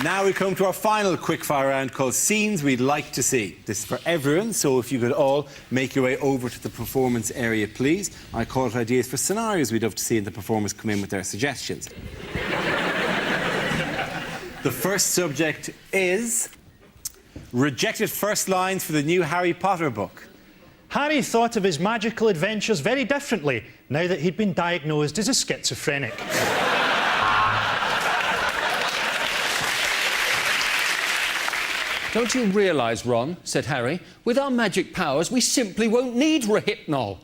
Now we come to our final quickfire round called Scenes We'd Like to See. This is for everyone, so if you could all make your way over to the performance area, please. I call it ideas for scenarios we'd love to see, and the performers come in with their suggestions. The first subject is rejected first lines for the new Harry Potter book. Harry thought of his magical adventures very differently now that he'd been diagnosed as a schizophrenic. Don't you realise, Ron, said Harry, with our magic powers, we simply won't need Rohypnol.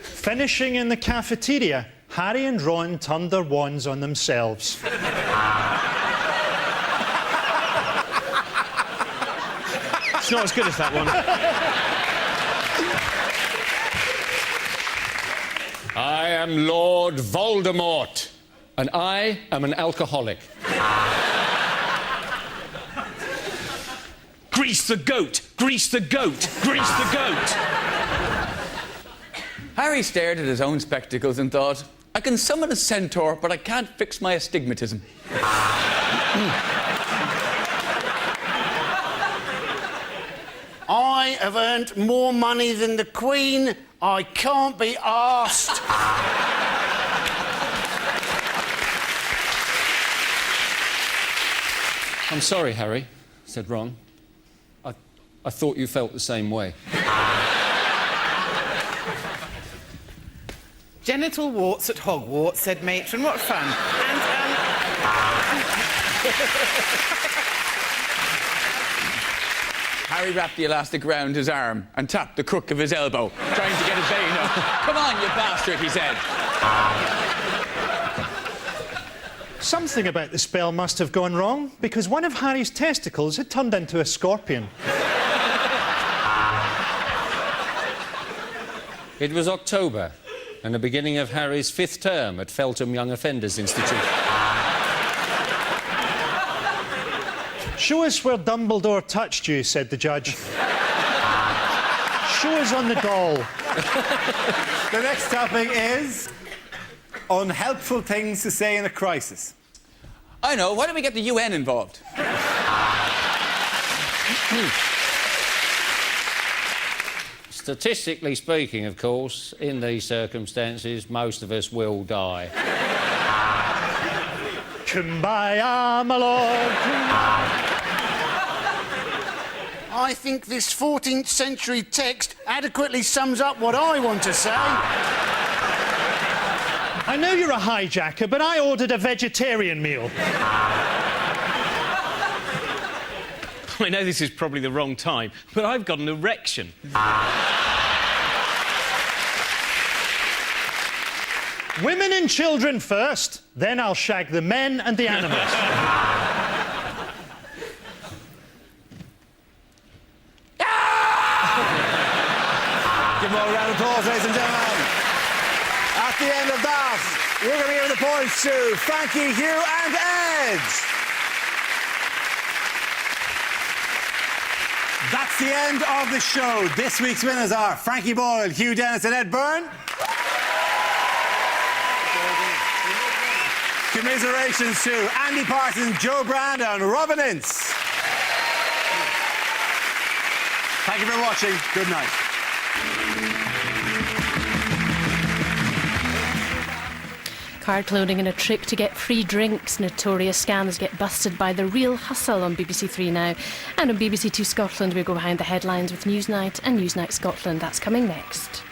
Finishing in the cafeteria, Harry and Ron turned their wands on themselves. It's not as good as that one. I am Lord Voldemort, and I am an alcoholic. Grease the goat! Grease the goat! Grease the goat! Harry stared at his own spectacles and thought, I can summon a centaur, but I can't fix my astigmatism. I have earned more money than the Queen. I can't be arsed. I'm sorry, Harry, said Ron. I thought you felt the same way. Genital warts at Hogwarts, said Matron. What fun. And, Harry wrapped the elastic round his arm and tapped the crook of his elbow, trying to get his vein up. Come on, you bastard, he said. Something about the spell must have gone wrong, because one of Harry's testicles had turned into a scorpion. It was October, and the beginning of Harry's 5th term at Feltham Young Offenders Institute. Show us where Dumbledore touched you, said the judge. Show us on the doll. The next topic is unhelpful things to say in a crisis. I know, why don't we get the UN involved? Statistically speaking, of course, in these circumstances, most of us will die. Kumbaya, my lord. I think this 14th century text adequately sums up what I want to say. I know you're a hijacker, but I ordered a vegetarian meal. I know this is probably the wrong time, but I've got an erection. Women and children first, then I'll shag the men and the animals. Give them all a round of applause, ladies and gentlemen. At the end of that, we're going to give the points to Frankie, Hugh and Ed. That's the end of the show. This week's winners are Frankie Boyle, Hugh Dennis and Ed Byrne. Commiserations to Andy Parsons, Joe Brand and Robin Ince. Thank you for watching. Good night. Card cloning and a trick to get free drinks. Notorious scams get busted by The Real Hustle on BBC Three now. And on BBC Two Scotland, we go behind the headlines with Newsnight and Newsnight Scotland. That's coming next.